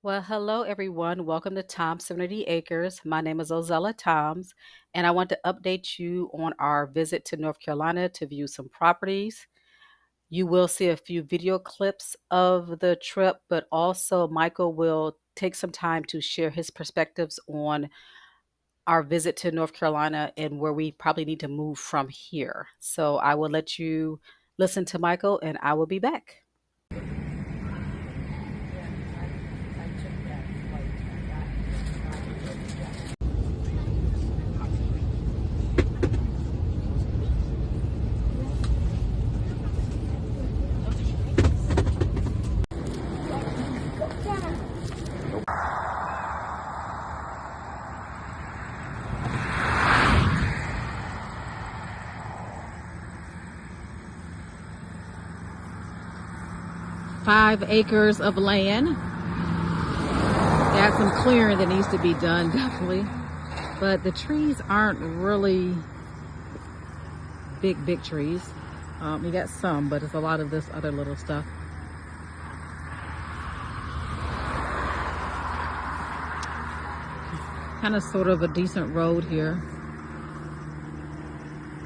Well, hello everyone. Welcome to Tom's Serenity Acres. My name is Ozella Toms, and I want to update you on our visit to North Carolina to view some properties. You will see a few video clips of the trip, but also Michael will take some time to share his perspectives on our visit to North Carolina and where we probably need to move from here. So I will let you listen to Michael, and I will be back. 5 acres of land. Got some clearing that needs to be done, definitely. But the trees aren't really big trees. We got some, but it's a lot of this other little stuff. Kind of sort of a decent road here.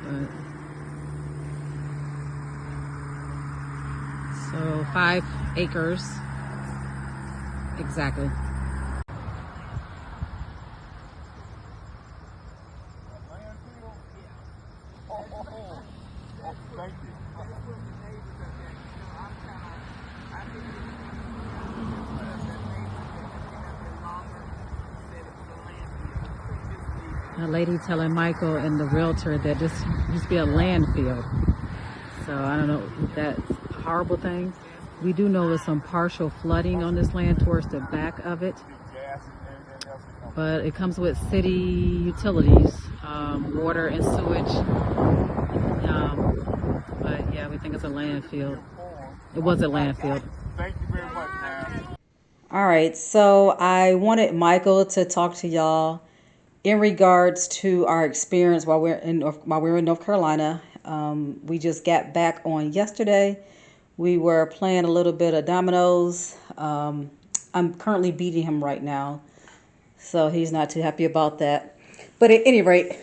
But, so 5 acres exactly. Thank you. A lady telling Michael and the realtor that this used to be a landfill. So I don't know if that's a horrible thing. We do know there's some partial flooding on this land towards the back of it. But it comes with city utilities, water and sewage. But yeah, we think it's a landfill. It was a landfill. Thank you very much, ma'am. All right, so I wanted Michael to talk to y'all in regards to our experience while we were in North Carolina. We just got back on yesterday. We were playing a little bit of dominoes. I'm currently beating him right now, so he's not too happy about that. But at any rate,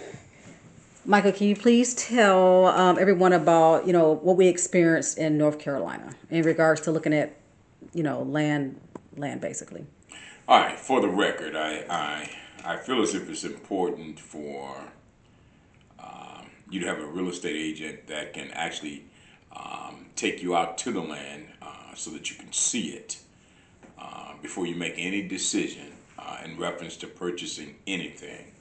Michael, can you please tell everyone about what we experienced in North Carolina in regards to looking at land basically. All right, for the record, I feel as if it's important for you to have a real estate agent that can actually take you out to the land so that you can see it before you make any decision in reference to purchasing anything.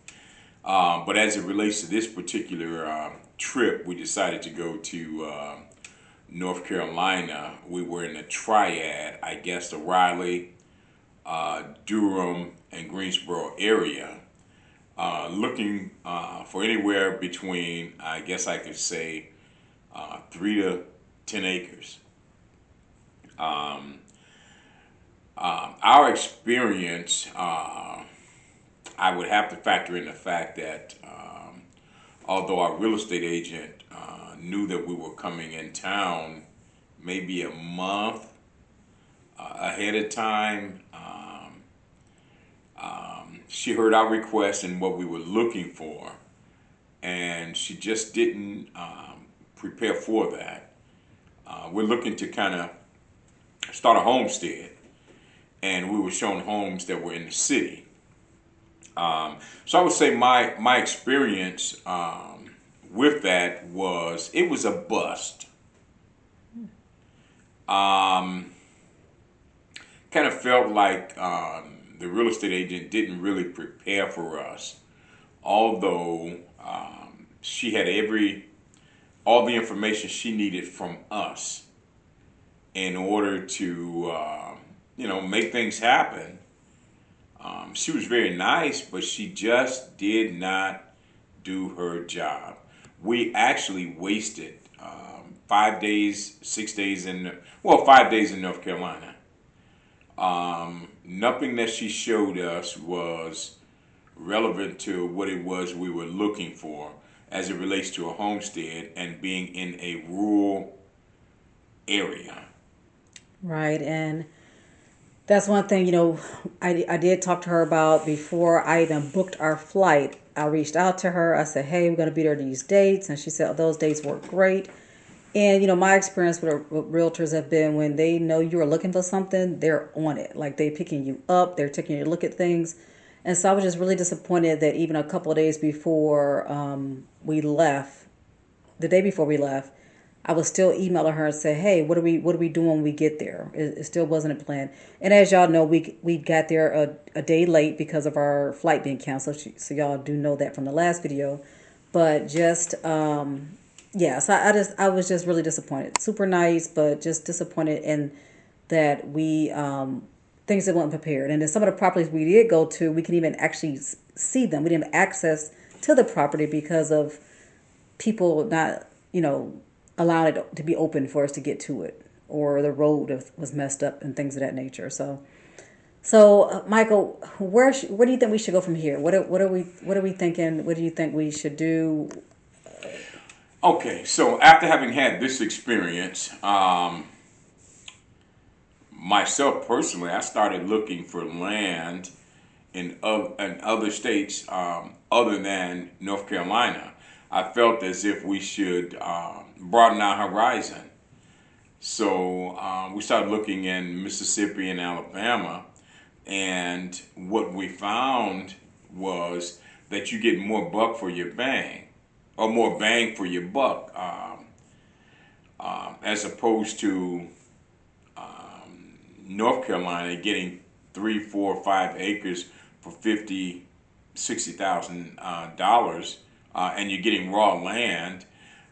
But as it relates to this particular trip, we decided to go to North Carolina. We were in a triad, I guess, the Raleigh, Durham, and Greensboro area, looking for anywhere between, I guess I could say, 3 to 10 acres. Our experience, I would have to factor in the fact that although our real estate agent knew that we were coming in town maybe a month ahead of time, she heard our request and what we were looking for, and she just didn't prepare for that. We're looking to kind of start a homestead, and we were shown homes that were in the city. So I would say my experience with that was it was a bust. Kind of felt like the real estate agent didn't really prepare for us, although she had all the information she needed from us in order to make things happen. She was very nice, but she just did not do her job. We actually wasted 5 days, 6 days 5 days in North Carolina. Nothing that she showed us was relevant to what it was we were looking for as it relates to a homestead and being in a rural area. Right, and That's one thing, I did talk to her about before I even booked our flight. I reached out to her. I said, hey, we're going to be there these dates. And she said, oh, those dates work great. And, my experience with realtors have been when they know you are looking for something, they're on it. Like they're picking you up, they're taking you to look at things. And so I was just really disappointed that even a couple of days before we left, the day before we left, I was still emailing her and say, "Hey, what are we doing when we get there?" It still wasn't a plan. And as y'all know, we got there a day late because of our flight being canceled. So y'all do know that from the last video. But just yeah, so I was just really disappointed. Super nice, but just disappointed in that we things that weren't prepared. And then some of the properties we did go to, we can even actually see them. We didn't have access to the property because of people not, allowed it to be open for us to get to it, or the road was messed up and things of that nature. So, Michael, where do you think we should go from here? What are we thinking? What do you think we should do? Okay, so after having had this experience, myself personally, I started looking for land in other states other than North Carolina. I felt as if we should broaden our horizon. So we started looking in Mississippi and Alabama, and what we found was that you get more buck for your bang, or more bang for your buck, as opposed to North Carolina getting 3, 4, 5 acres for 50, $60,000, and you're getting raw land.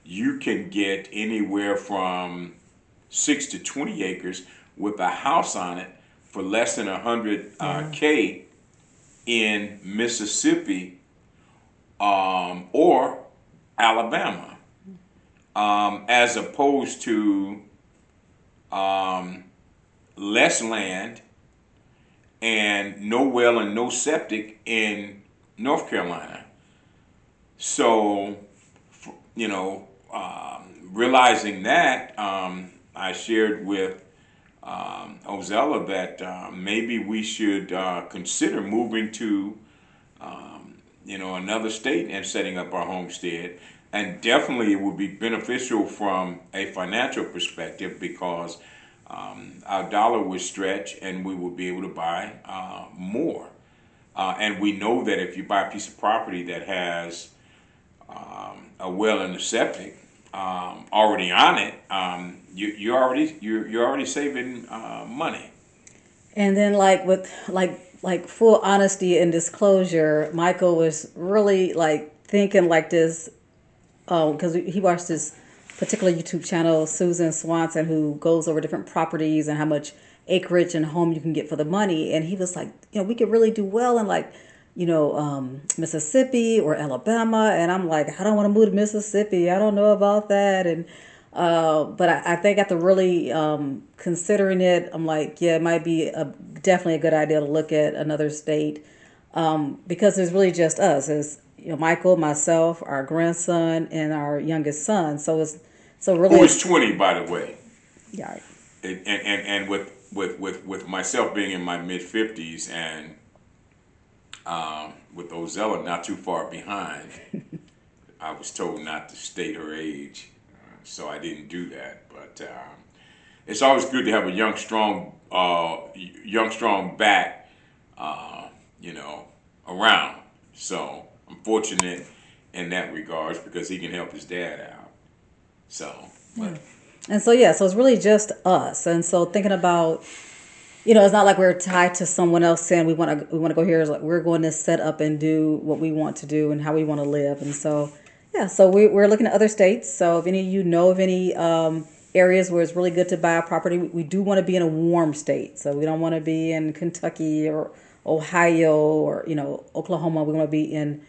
You can get anywhere from 6 to 20 acres with a house on it for less than 100 Yeah. k in Mississippi or Alabama, as opposed to um, less land and no well and no septic in North Carolina. So, you know, realizing that, I shared with Ozella that maybe we should consider moving to, another state and setting up our homestead. And definitely, it would be beneficial from a financial perspective because our dollar would stretch and we would be able to buy more. And we know that if you buy a piece of property that has a well and a septic already on it, you're already saving money. And then, like with like full honesty and disclosure, Michael was really like thinking like this. Oh, because he watched this particular YouTube channel, Susan Swanson, who goes over different properties and how much acreage and home you can get for the money. And he was like, we could really do well in like, Mississippi or Alabama. And I'm like, I don't want to move to Mississippi. I don't know about that. And but I think after really considering it, I'm like, yeah, it might be definitely a good idea to look at another state because it's really just us. It's Michael, myself, our grandson, and our youngest son. So really Who is it's 20, by the way. yeah. And with myself being in my mid 50s and with Ozella not too far behind, I was told not to state her age, so I didn't do that. But it's always good to have a young, strong back, you know, around. So I'm fortunate in that regards because he can help his dad out. So, Yeah. but And so yeah, so it's really just us. And so thinking about, it's not like we're tied to someone else saying we want to go here. It's like we're going to set up and do what we want to do and how we want to live. And so yeah, so we're looking at other states. So if any of you know of any areas where it's really good to buy a property, we do want to be in a warm state. So we don't want to be in Kentucky or Ohio or Oklahoma. We want to be in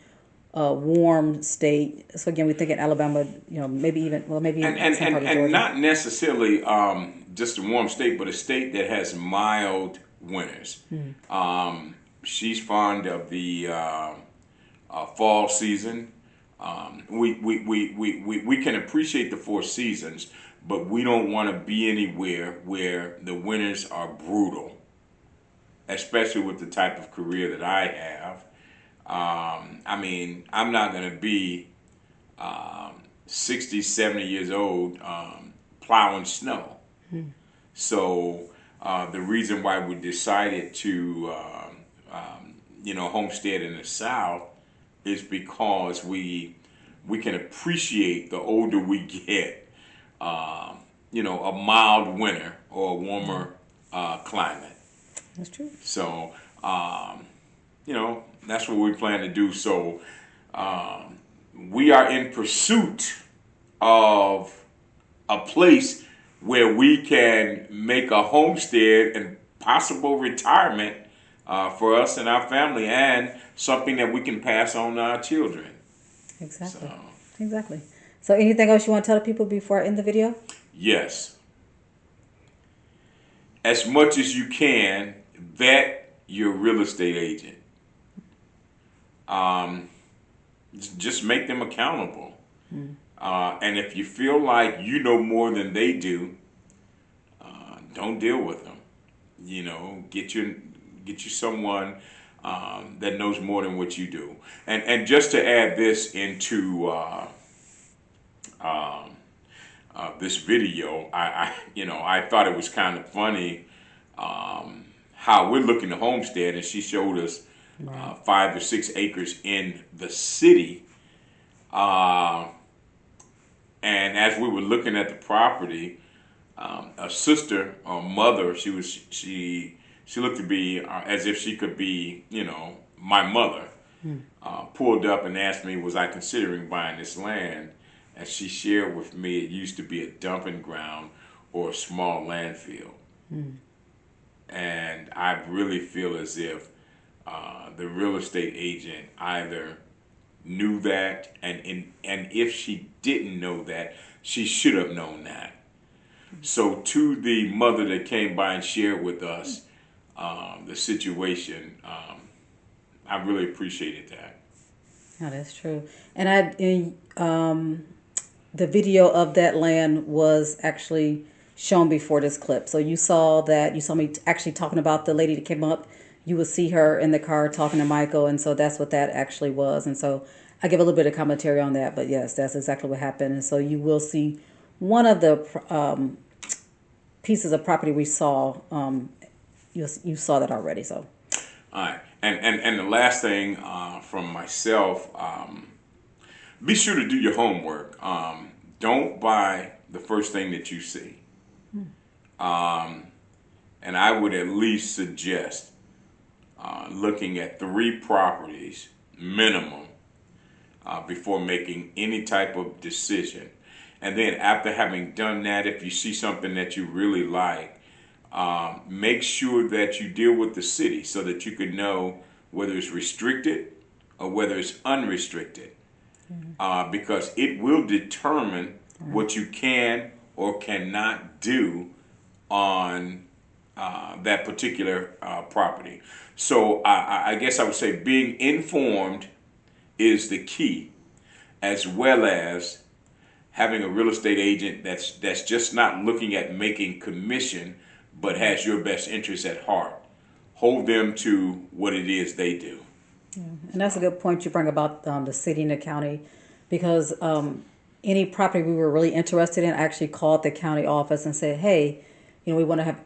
a warm state. So again, we think in Alabama, maybe and some part and of and Georgia. not necessarily just a warm state, but a state that has mild winters. She's fond of the fall season. We can appreciate the 4 seasons, but we don't want to be anywhere where the winters are brutal. especially with the type of career that I have. I mean, I'm not going to be 60, 70 years old plowing snow. So the reason why we decided to, homestead in the South is because we can appreciate the older we get, a mild winter or a warmer climate. That's true. So, that's what we plan to do. So, we are in pursuit of a place where we can make a homestead and possible retirement for us and our family, and something that we can pass on to our children. So, Exactly. Exactly. So, anything else you want to tell the people before I end the video? yes, as much as you can, vet your real estate agent. Um, just make them accountable. And if you feel like you know more than they do, don't deal with them. Get you someone that knows more than what you do. And just to add this into this video, I thought it was kind of funny how we're looking to homestead, and she showed us Right. 5 or 6 acres in the city. Uh, and as we were looking at the property, a sister or mother, she looked to be as if she could be, my mother. Pulled up and asked me, was I considering buying this land? And she shared with me it used to be a dumping ground or a small landfill. And I really feel as if the real estate agent either knew that, and if she didn't know that, she should have known that. So to the mother that came by and shared with us the situation, I really appreciated that. Oh, that's true. And the video of that land was actually shown before this clip. So you saw that. You saw me actually talking about the lady that came up. You would see her in the car talking to Michael, and so that's what that actually was. And so I give a little bit of commentary on that, but yes, that's exactly what happened. And so you will see one of the pieces of property we saw. You saw that already. So All right, and the last thing from myself, be sure to do your homework. Don't buy the first thing that you see, and I would at least suggest looking at 3 properties minimum before making any type of decision. And then after having done that, if you see something that you really like, make sure that you deal with the city so that you can know whether it's restricted or whether it's unrestricted, because it will determine what you can or cannot do on that particular property. So I guess I would say being informed is the key, as well as having a real estate agent that's just not looking at making commission, but has your best interest at heart. Hold them to what it is they do. and that's a good point you bring about the city and the county, because any property we were really interested in, I actually called the county office and said, hey, we want to have,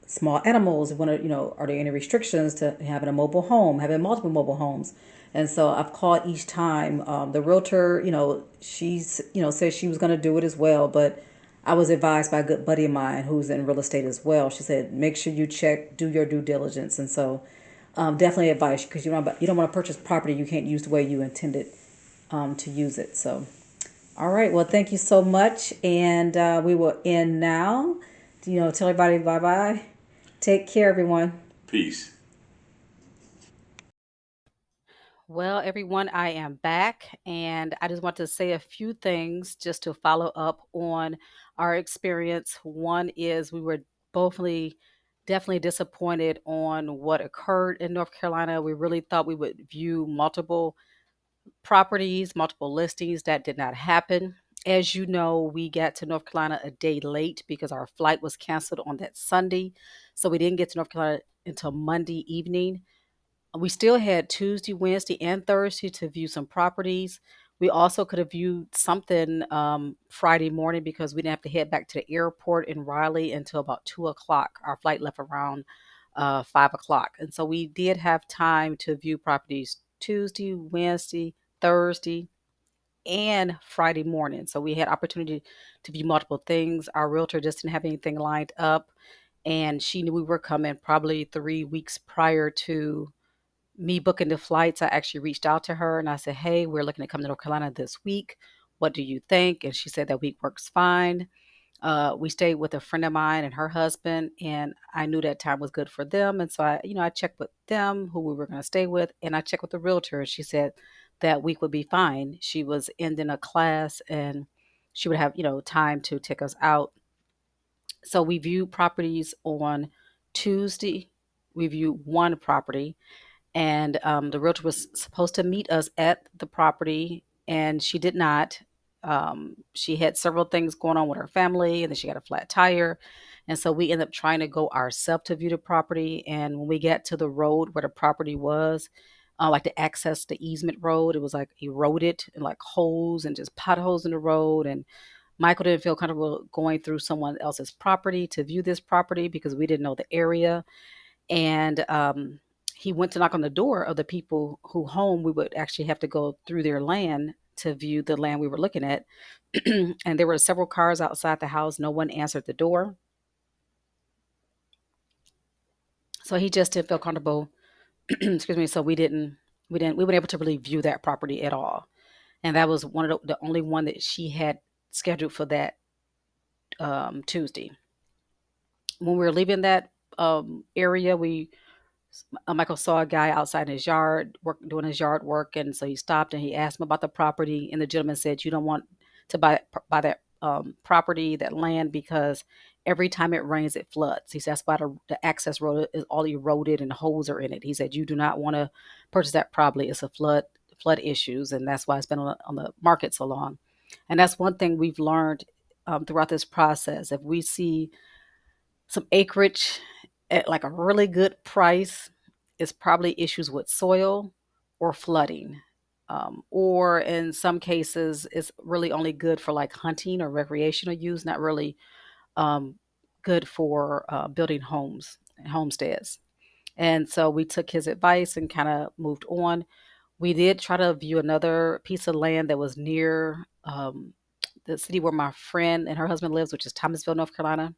small animals. We want to, are there any restrictions to having a mobile home, having multiple mobile homes? And so I've called each time. The realtor, she's, said she was going to do it as well, but I was advised by a good buddy of mine who's in real estate as well. She said, make sure you do your due diligence. And so definitely advice, because you don't want to purchase property you can't use the way you intended to use it. So, all right. Well, thank you so much. And we will end now. Tell everybody bye bye. Take care, everyone. Peace. Well, everyone, I am back, and I just want to say a few things just to follow up on our experience. One is we were definitely disappointed on what occurred in North Carolina. We really thought we would view multiple properties, multiple listings. That did not happen. As you know, we got to North Carolina a day late because our flight was canceled on that Sunday. So we didn't get to North Carolina until Monday evening. We still had Tuesday, Wednesday, and Thursday to view some properties. We also could have viewed something Friday morning because we didn't have to head back to the airport in Raleigh until about 2 o'clock. Our flight left around 5 o'clock. And so we did have time to view properties Tuesday, Wednesday, Thursday, and Friday morning. So we had opportunity to view multiple things. Our realtor just didn't have anything lined up. And she knew we were coming probably 3 weeks prior to me booking the flights. I actually reached out to her and I said, "Hey, we're looking to come to North Carolina this week. What do you think?" And she said that week works fine. We stayed with a friend of mine and her husband, and I knew that time was good for them. And so I checked with them who we were going to stay with, and I checked with the realtor. And she said that week would be fine. She was ending a class, and she would have time to take us out. So we viewed properties on Tuesday. We viewed one property, and the realtor was supposed to meet us at the property, and she did not. She had several things going on with her family, and then she got a flat tire, and so we ended up trying to go ourselves to view the property. And when we got to the road where the property was, like to access the easement road, it was like eroded and like holes and just potholes in the road. And Michael didn't feel comfortable going through someone else's property to view this property because we didn't know the area. And he went to knock on the door of the people who home. We would actually have to go through their land to view the land we were looking at. And there were several cars outside the house. No one answered the door. So he just didn't feel comfortable. Excuse me. So we weren't able to really view that property at all. And that was one of the only one that she had scheduled for that Tuesday. When we were leaving that area, Michael saw a guy outside in his yard doing his yard work, and so he stopped and he asked him about the property. And the gentleman said, "You don't want to buy that property, that land, because every time it rains, it floods." He said that's why the access road is all eroded and holes are in it. He said you do not want to purchase that property. It's a flood issues, and that's why it's been on the market so long. And that's one thing we've learned throughout this process. If we see some acreage at like a really good price, is probably issues with soil or flooding. Or in some cases, it's really only good for like hunting or recreational use, not really um, good for building homes and homesteads. And so we took his advice and kind of moved on. We did try to view another piece of land that was near the city where my friend and her husband lives, which is Thomasville, North Carolina.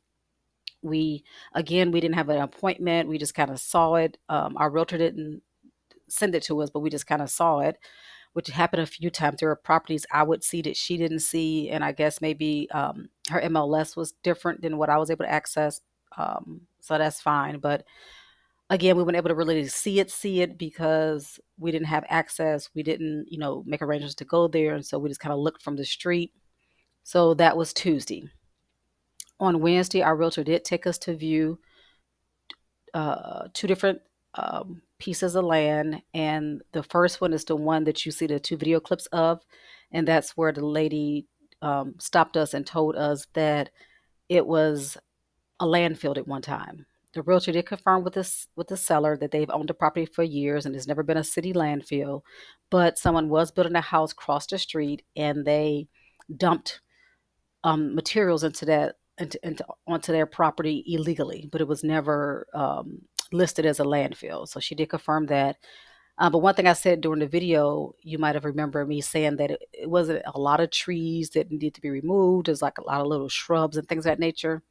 We didn't have an appointment. We just kind of saw it. Our realtor didn't send it to us, but we just kind of saw it, which happened a few times. There were properties I would see that she didn't see, and I guess maybe her MLS was different than what I was able to access. So that's fine. But again, we weren't able to really see it because we didn't have access. We didn't, make arrangements to go there, and so we just kind of looked from the street. So that was Tuesday. On Wednesday, our realtor did take us to view two different pieces of land, and the first one is the one that you see the two video clips of, and that's where the lady stopped us and told us that it was a landfill at one time. The realtor did confirm with the seller that they've owned the property for years and it's never been a city landfill, but someone was building a house across the street and they dumped materials into onto their property illegally, but it was never listed as a landfill. So she did confirm that. But one thing I said during the video, you might have remembered me saying that it wasn't a lot of trees that needed to be removed. There's like a lot of little shrubs and things of that nature.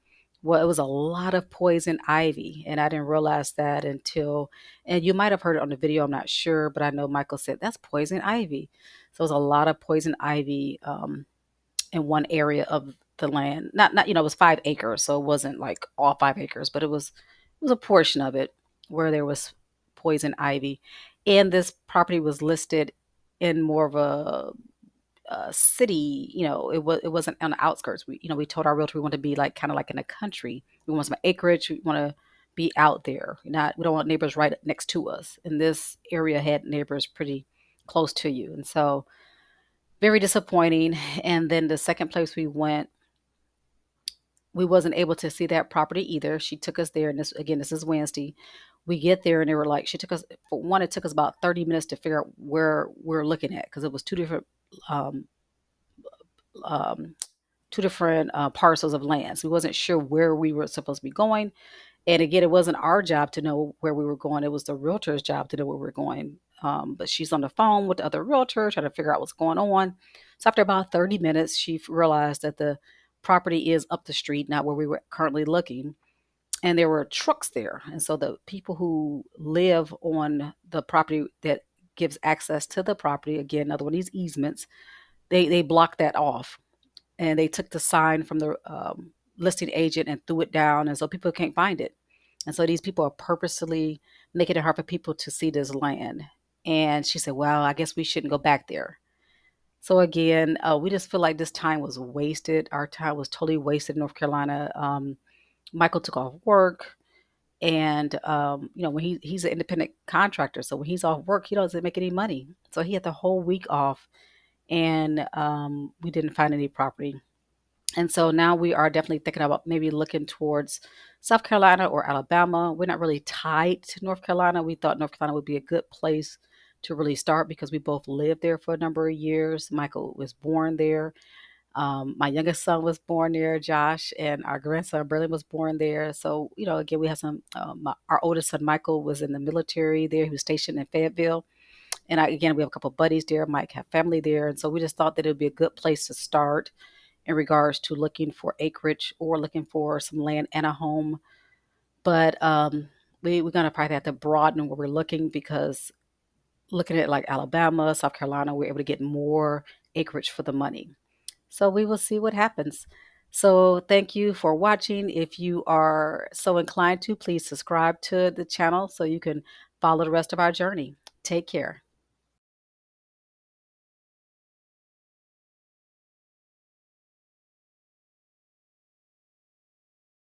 Well, it was a lot of poison ivy, and I didn't realize that until, and you might have heard it on the video, I'm not sure, but I know Michael said that's poison ivy. So it was a lot of poison ivy in one area of the land. Not it was 5 acres, so it wasn't like all 5 acres, but it was a portion of it where there was poison ivy. And this property was listed in more of a city. It wasn't on the outskirts. We told our realtor we want to be like kind of like in the country. We want some acreage. We want to be out there. We don't want neighbors right next to us. And this area had neighbors pretty close to you, and so very disappointing. And then the second place we went, we wasn't able to see that property either. She took us there, and this is Wednesday. we get there and they were like, she took us, for one, it took us about 30 minutes to figure out where we're looking at because it was um, um, two different parcels of land. So we wasn't sure where we were supposed to be going. And again, it wasn't our job to know where we were going. It was the realtor's job to know where we were going. But she's on the phone with the other realtor trying to figure out what's going on. So after about 30 minutes, she realized that the property is up the street, not where we were currently looking. And there were trucks there. And so the people who live on the property that gives access to the property, again, another one of these easements, they blocked that off and they took the sign from the listing agent and threw it down, and so people can't find it. And so these people are purposely making it hard for people to see this land. And she said, "Well, I guess we shouldn't go back there." So again, we just feel like this time was wasted. Our time was totally wasted in North Carolina. Michael took off work, and when he's an independent contractor, so when he's off work, he doesn't make any money. So he had the whole week off, and we didn't find any property. And so now we are definitely thinking about maybe looking towards South Carolina or Alabama. We're not really tied to North Carolina. We thought North Carolina would be a good place to really start because we both lived there for a number of years. Michael was born there. My youngest son was born there, Josh, and our grandson Berlin was born there. So, again, we have some. Our oldest son Michael was in the military there. He was stationed in Fayetteville, and again, we have a couple of buddies there. Mike have family there, and so we just thought that it would be a good place to start in regards to looking for acreage or looking for some land and a home. But we're going to probably have to broaden where we're looking because looking at like Alabama, South Carolina, we're able to get more acreage for the money. So we will see what happens. So thank you for watching. If you are so inclined to, please subscribe to the channel so you can follow the rest of our journey. Take care.